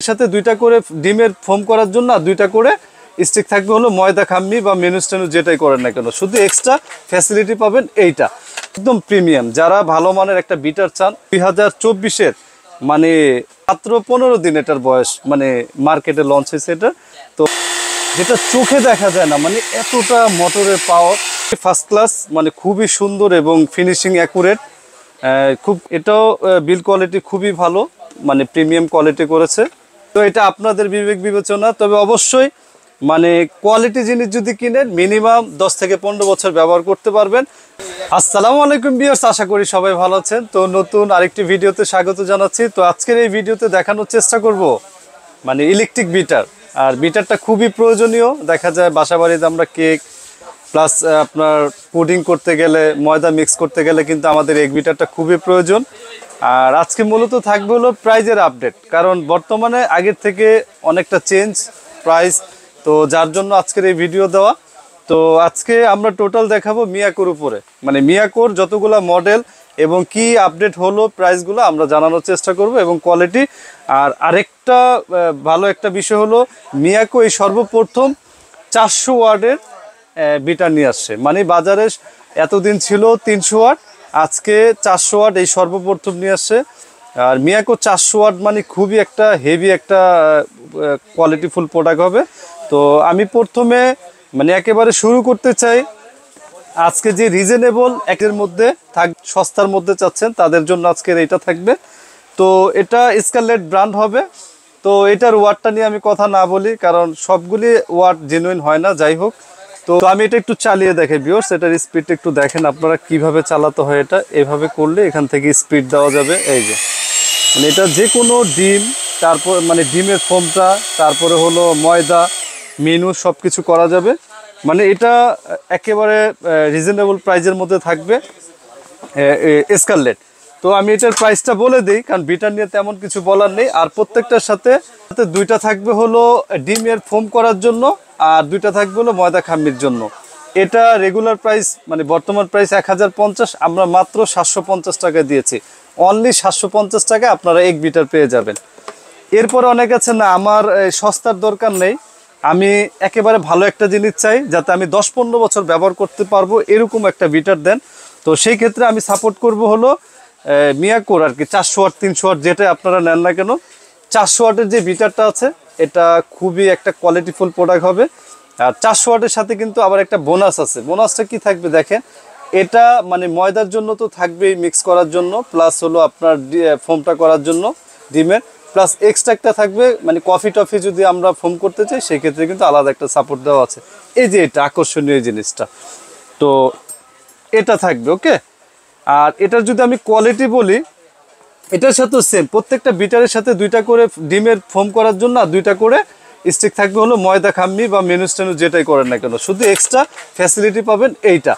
সাথে দুইটা করে ডিমের ফোম করার জন্য আর দুইটা করে স্টিক থাকবে হলো ময়দা খাম্মি বা মেনু স্টেনু যেটাই করেন না কেন, শুধু এক্সট্রা ফ্যাসিলিটি পাবেন এইটা। একদম প্রিমিয়াম, যারা ভালো মানের একটা বিটার চান 2024-এর মানে মাত্র 15 দিন এটার বয়স, মানে মার্কেটে লঞ্চ হয়েছে এটা। তো যেটা চোখে দেখা যায় না, মানে এতটা মোটরের পাওয়ার, ফার্স্ট ক্লাস, মানে খুবই সুন্দর এবং ফিনিশিং অ্যাকুরেট খুব। এটাও বিল কোয়ালিটি খুবই ভালো, মানে প্রিমিয়াম কোয়ালিটি করেছে। তো এটা আপনাদের বিবেক বিবেচনা, তবে অবশ্যই মানে কোয়ালিটি জিনিস যদি কিনেন মিনিমাম 10 থেকে 15 বছর ব্যবহার করতে পারবেন। আসসালামু আলাইকুম ভিউয়ার্স, আশা করি সবাই ভালো আছেন। তো নতুন আরেকটি ভিডিওতে স্বাগত জানাচ্ছি। তো আজকের এই ভিডিওতে দেখানোর চেষ্টা করব মানে ইলেকট্রিক বিটার। আর বিটারটা খুবই প্রয়োজনীয়, দেখা যায় বাসাবাড়িতে আমরা কেক প্লাস আপনার পুডিং করতে গেলে, ময়দা মিক্স করতে গেলে কিন্তু আমাদের এগ বিটারটা খুবই প্রয়োজন। আর আজকে মূলত থাকবে হলো প্রাইজের আপডেট, কারণ বর্তমানে আগের থেকে অনেকটা চেঞ্জ প্রাইস, তো যার জন্য আজকের এই ভিডিও দেওয়া। তো আজকে আমরা টোটাল দেখাবো মিয়াকোর উপরে, মানে মিয়াকোর যতগুলা মডেল এবং কি আপডেট হলো প্রাইসগুলো আমরা জানানোর চেষ্টা করব এবং কোয়ালিটি। আর আরেকটা ভালো একটা বিষয় হলো মিয়াকো এই সর্বপ্রথম 400 ওয়াটের বিটার নিয়ে আসছে। মানে বাজারে এতদিন ছিল 300 ওয়াট, আজকে 400 ওয়াট এই সর্বপ্রথম নিয়ে আসছে। আর মিয়াকো 400 ওয়াট মানে খুবই একটা হেভি একটা কোয়ালিটিফুল প্রোডাক্ট হবে। তো আমি প্রথমে মানে একেবারে শুরু করতে চাই, আজকে যে রিজনেবল একের মধ্যে সস্তার মধ্যে চাচ্ছেন তাদের জন্য আজকের এইটা থাকবে। তো এটা স্কারলেট ব্র্যান্ড হবে। তো এটার ওয়াটটা নিয়ে আমি কথা না বলি, কারণ সবগুলি ওয়াট জেনুইন হয় না। যাই হোক, তো আমি এটা একটু চালিয়ে দেখাই ভিউয়ার্স, এটার স্পিডটা একটু দেখেন আপনারা কিভাবে চালাতে হয়। এটা এভাবে করলে এখান থেকে স্পিড দেওয়া যাবে। এই যে মানে এটা যে কোনো ডিম, তারপর মানে ডিমের ফোমটা, তারপরে হলো ময়দা, মেনু সব কিছু করা যাবে। মানে এটা একেবারে রিজনেবল প্রাইজের মধ্যে থাকবে স্কারলেট। তো আমি এটার প্রাইসটা বলে দিই, কারণ বিটার নিয়ে তেমন কিছু বলার নেই। আর প্রত্যেকটার সাথে দুইটা থাকবে হলো ডিমের ফোম করার জন্য, আর দুইটা থাকবে হলো ময়দা খামির জন্য। এটা রেগুলার প্রাইস মানে বর্তমান প্রাইস 1050, আমরা মাত্র 750 টাকা দিয়েছি। অনলি 750 টাকা আপনারা এক বিটার পেয়ে যাবেন। এরপরে অনেক আছে না, আমার সস্তার দরকার নেই, আমি একেবারে ভালো একটা জিনিস চাই যাতে আমি 10-15 বছর ব্যবহার করতে পারবো, এরকম একটা বিটার দেন। তো সেই ক্ষেত্রে আমি সাপোর্ট করব হলো মিয়াকোর আর কি 400 ওয়াট 300 ওয়াট যেটা আপনারা নেন না কেন, 400 ওয়াটের যে বিটারটা আছে এটা খুবই একটা কোয়ালিটিফুল প্রোডাক্ট হবে। আর 400 ওয়াটের সাথে কিন্তু আবার একটা বোনাস আছে। বোনাসটা কি থাকবে দেখেন, এটা মানে ময়দার জন্য তো থাকবেই মিক্স করার জন্য, প্লাস হলো আপনার ফোমটা করার জন্য ডিমের, প্লাস এক্সট্রা একটা থাকবে মানে কফি টফি যদি আমরা ফোম করতে চাই সেক্ষেত্রে কিন্তু আলাদা একটা সাপোর্ট দেওয়া আছে। এই যে এটা আকর্ষণীয় জিনিসটা, তো এটা থাকবে ওকে। আর এটার যদি আমি কোয়ালিটি বলি, এটার সাথেও সেম, প্রত্যেকটা বিটারের সাথে দুইটা করে ডিমের ফোম করার জন্য আর দুইটা করে স্টিক থাকবে হলো ময়দা খাম্মি বা মেনু স্টেনু যেটাই করেন না কেন, শুধু এক্সট্রা ফ্যাসিলিটি পাবেন এইটা।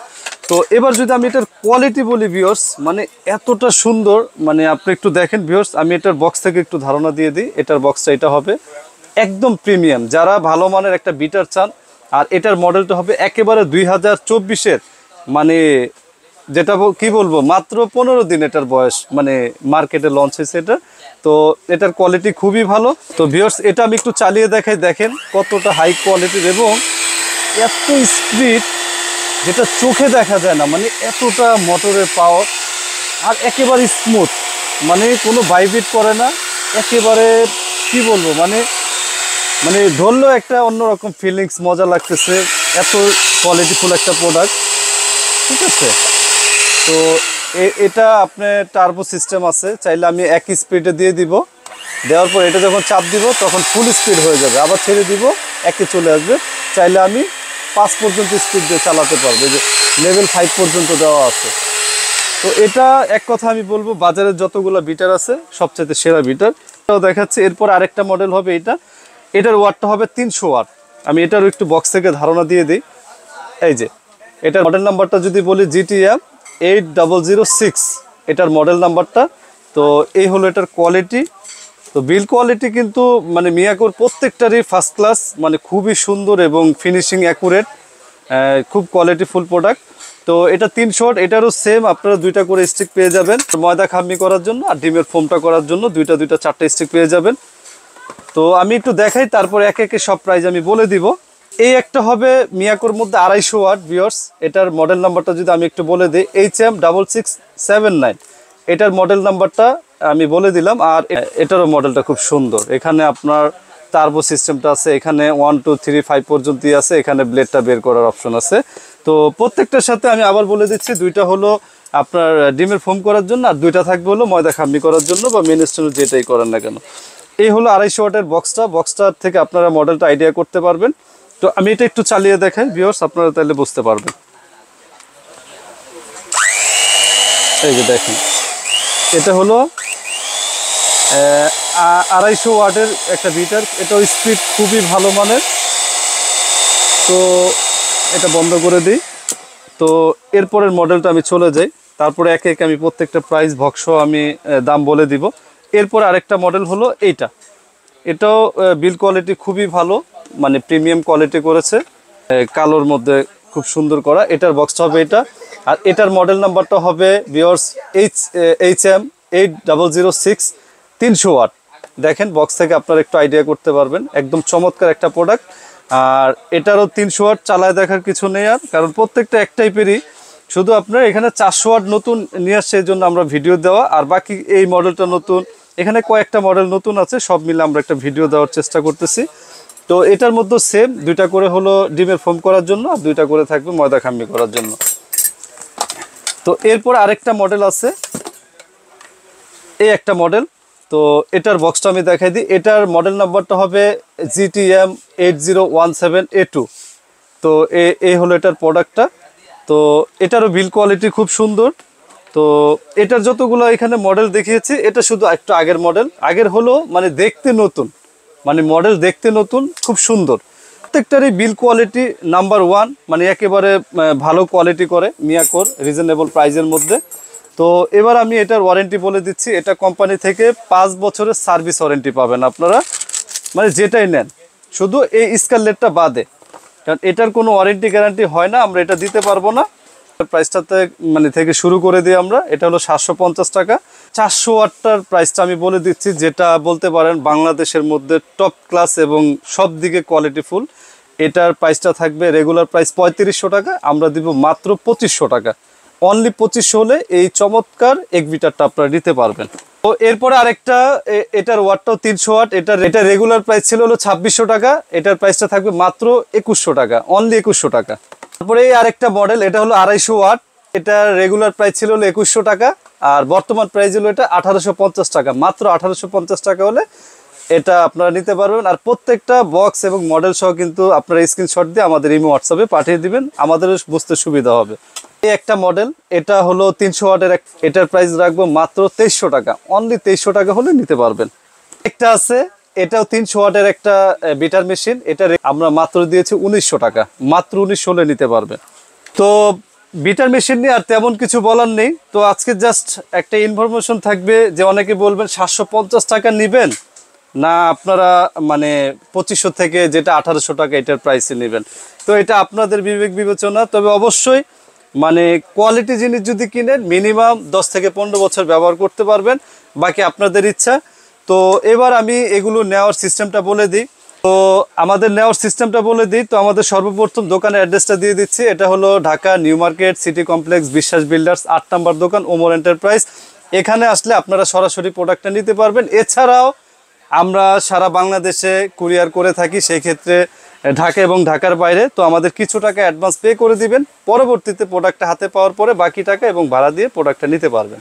তো এবার যদি আমি এটার কোয়ালিটি বলি ভিউয়ার্স, মানে এতটা সুন্দর, মানে আপনি একটু দেখেন ভিউয়ার্স, আমি এটার বক্স থেকে একটু ধারণা দিয়ে দিই। এটার বক্সটা এটা হবে একদম প্রিমিয়াম, যারা ভালো মানের একটা বিটার চান। আর এটার মডেলটা হবে একেবারে 2024-এর, মানে যেটা কি বলবো মাত্র 15 দিন এটার বয়স, মানে মার্কেটে লঞ্চ হয়েছে এটা। তো এটার কোয়ালিটি খুবই ভালো। তো ভিউয়ার্স এটা আমি একটু চালিয়ে দেখাই, দেখেন কতটা হাই কোয়ালিটির এবং এত স্পিড যেটা চোখে দেখা যায় না, মানে এতটা মোটরের পাওয়ার। আর একেবারে স্মুথ, মানে কোনো ভাইব্রেট করে না, একেবারে কি বলবো মানে মানে ধরলেও একটা অন্যরকম ফিলিংস, মজা লাগতেছে, এত কোয়ালিটিফুল একটা প্রোডাক্ট। ঠিক আছে, তো এটা আপনার টার্বো সিস্টেম আছে, চাইলে আমি একই স্পিডে দিয়ে দিব, দেওয়ার পর এটা যখন চাপ দিব তখন ফুল স্পিড হয়ে যাবে, আবার ছেড়ে দিব একে চলে আসবে। চাইলে আমি 5 পর্যন্ত স্পিড দিয়ে চালাতে পারবো, যে লেভেল 5 পর্যন্ত দেওয়া আছে। তো এটা এক কথা আমি বলবো বাজারের যতগুলো বিটার আছে সবচেয়ে সেরা বিটার। এটাও দেখাচ্ছে। এরপর আরেকটা মডেল হবে এটা, এটার ওয়াটটা হবে 300 ওয়াট। আমি এটারও একটু বক্স থেকে ধারণা দিয়ে দিই। এই যে এটার মডেল নাম্বারটা যদি বলি GTM 8006, এটার মডেল নাম্বারটা। তো এই হলো এটার কোয়ালিটি। তো বিল কোয়ালিটি কিন্তু মানে মিয়াকোর প্রত্যেকটারই ফার্স্ট ক্লাস, মানে খুবই সুন্দর এবং ফিনিশিং অ্যাকুরেট, খুব কোয়ালিটিফুল প্রোডাক্ট। তো এটা 300 ওয়াট, এটারও সেম, আপনারা দুইটা করে স্টিক পেয়ে যাবেন ময়দা খাম্মি করার জন্য আর ডিমের ফোমটা করার জন্য দুইটা 4টা স্টিক পেয়ে যাবেন। তো আমি একটু দেখাই, তারপর একে একে সব প্রাইস আমি বলে দিব। এই একটা হবে মিয়াকোর মধ্যে 250 ওয়াট ভিউয়ার্স। এটার মডেল নাম্বারটা যদি আমি একটু বলে দিই, HM6679, এটার মডেল নাম্বারটা আমি বলে দিলাম। আর এটারও মডেলটা খুব সুন্দর। এখানে আপনার টার্বো সিস্টেমটা আছে, এখানে 1 2 3 5 পর্যন্তই আছে, এখানে ব্লেডটা বের করার অপশন আছে। তো প্রত্যেকটার সাথে আমি আবার বলে দিচ্ছি, দুইটা হলো আপনার ডিমের ফোম করার জন্য, আর দুইটা থাকবে হলো ময়দা খাম্মি করার জন্য বা মেন স্টোন যেটাই করেন না কেন। এই হলো 250 ওয়াটের বক্সটার থেকে আপনারা মডেলটা আইডিয়া করতে পারবেন। তো আমি এটা একটু চালিয়ে দেখাই ভিউয়ার্স, আপনারা তাহলে বুঝতে পারবেন। এই যে দেখেন, এটা হলো 250 ওয়াটের একটা বিটার। এটাও স্পিড খুবই ভালো মানের। তো এটা বন্ধ করে দিই। তো এরপরের মডেলটা আমি চলে যাই, তারপরে একে একে আমি প্রত্যেকটা প্রাইস বক্স আমি দাম বলে দিব। এরপর আরেকটা মডেল হলো এইটা। এটাও বিল কোয়ালিটি খুবই ভালো, মানে প্রিমিয়াম কোয়ালিটি করেছে, কালোর মধ্যে খুব সুন্দর করা। এটার বক্সটা হবে এটা, আর এটার মডেল নাম্বারটা হবে ভিউয়ার্স HM8006 300 ওয়াট। দেখেন বক্স থেকে আপনারা একটু আইডিয়া করতে পারবেন, একদম চমৎকার একটা প্রোডাক্ট। আর এটারও 300 ওয়াট চালায় দেখার কিছু নেই আর, কারণ প্রত্যেকটা এক টাইপেরই। শুধু আপনার এখানে 400 ওয়াট নতুন নিয়ে আসছে, এই জন্য আমরা ভিডিও দেওয়া। আর বাকি এই মডেলটা নতুন, এখানে কয়েকটা মডেল নতুন আছে, সব মিলে আমরা একটা ভিডিও দেওয়ার চেষ্টা করতেছি। তো এটার মধ্যে সেম দুইটা করে হলো ডিমের ফোম করার জন্য, আর দুইটা করে থাকবে ময়দা খাম্মি করার জন্য। তো এরপর আরেকটা মডেল আছে, এই একটা মডেল। তো এটার বক্সটা আমি দেখাই দিই। এটার মডেল নাম্বারটা হবে GTM8017A2। তো এই হলো এটার প্রোডাক্টটা। তো এটারও বিল কোয়ালিটি খুব সুন্দর। তো এটার যতগুলো এখানে মডেল দেখিয়েছি, এটা শুধু একটু আগের মডেল। আগের হলো মানে দেখতে নতুন, মানে মডেল দেখতে নতুন, খুব সুন্দর। প্রত্যেকটারই বিল কোয়ালিটি নাম্বার 1, মানে একেবারে ভালো কোয়ালিটি করে মিয়াকোর রিজনেবল প্রাইজের মধ্যে। তো এবার আমি এটার ওয়ারেন্টি বলে দিচ্ছি। এটা কোম্পানি থেকে 5 বছরের সার্ভিস ওয়ারেন্টি পাবেন আপনারা, মানে যেটাই নেন, শুধু এই স্কারলেটটা বাদে। কারণ এটার কোনো ওয়ারেন্টি গ্যারান্টি হয় না, আমরা এটা দিতে পারবো না। প্রাইসটাতে মানে থেকে শুরু করে দিই আমরা। এটা হলো 750 টাকা। 400 ওয়াটটার প্রাইসটা আমি বলে দিচ্ছি, যেটা বলতে পারেন বাংলাদেশের মধ্যে টপ ক্লাস এবং সব দিকে কোয়ালিটিফুল। এটার প্রাইসটা থাকবে রেগুলার প্রাইস 3500 টাকা, আমরা দিব মাত্র 2500 টাকা। অনলি 2500 হলে এই চমৎকার এক বিটারটা আপনারা নিতে পারবেন। তো এরপরে আরেকটা, এটার ওয়াটটাও 300 ওয়াট। এটা রেগুলার প্রাইস ছিল হলো 2600 টাকা, এটার প্রাইসটা থাকবে মাত্র 2100 টাকা, অনলি 2100 টাকা। তারপরে এই আরেকটা মডেল, এটা হলো 250 ওয়াট। এটার রেগুলার প্রাইস ছিল হলো 2100 টাকা, আর বর্তমান প্রাইস হলো এটা 1850 টাকা। মাত্র 1850 টাকা হলে এটা আপনারা নিতে পারবেন। আর প্রত্যেকটা বক্স এবং মডেল সহ কিন্তু আপনারা স্ক্রিনশট দিয়ে আমাদের ইমো হোয়াটসঅ্যাপে পাঠিয়ে দিবেন, আমাদের বুঝতে সুবিধা হবে। এই একটা মডেল, এটা হলো 300 ওয়াটের। এটার প্রাইস রাখবো মাত্র 2300 টাকা, অনলি 2300 টাকা হলে নিতে পারবেন। একটা আছে, এটাও 300 ওয়াটের একটা বিটার মেশিন। এটা আমরা মাত্র দিয়েছি 1900 টাকা, মাত্র 1900 হলে নিতে পারবেন। তো বিটার মেশিন নিয়ে আর তেমন কিছু বলার নেই। তো আজকে জাস্ট একটা ইনফরমেশন থাকবে, যে অনেকে বলবেন 750 টাকা নেবেন না আপনারা, মানে 2500 থেকে যেটা 1800 টাকা এটার প্রাইসে নেবেন। তো এটা আপনাদের বিবেক বিবেচনা। তবে অবশ্যই মানে কোয়ালিটি জিনিস যদি কিনেন, মিনিমাম 10 থেকে 15 বছর ব্যবহার করতে পারবেন, বাকি আপনাদের ইচ্ছা। তো এবার আমি এগুলো নেওয়ার সিস্টেমটা বলে দিই। তো আমাদের নেওয়ার সিস্টেমটা বলে দিই। তো আমাদের সর্বপ্রথম দোকানের অ্যাড্রেসটা দিয়ে দিচ্ছি। এটা হলো Dhaka new market city complex, বিশ্বাস বিল্ডার্স, 8 নম্বর দোকান, ওমর এন্টারপ্রাইজ। এখানে আসলে আপনারা সরাসরি প্রোডাক্টটা নিতে পারবেন। এছাড়াও আমরা সারা বাংলাদেশে কুরিয়ার করে থাকি, সেই ক্ষেত্রে ঢাকা এবং ঢাকার বাইরে। তো আমাদের কিছু টাকা অ্যাডভান্স পে করে দিবেন, পরবর্তীতে প্রোডাক্টটা হাতে পাওয়ার পরে বাকি টাকা এবং ভাড়া দিয়ে প্রোডাক্টটা নিতে পারবেন।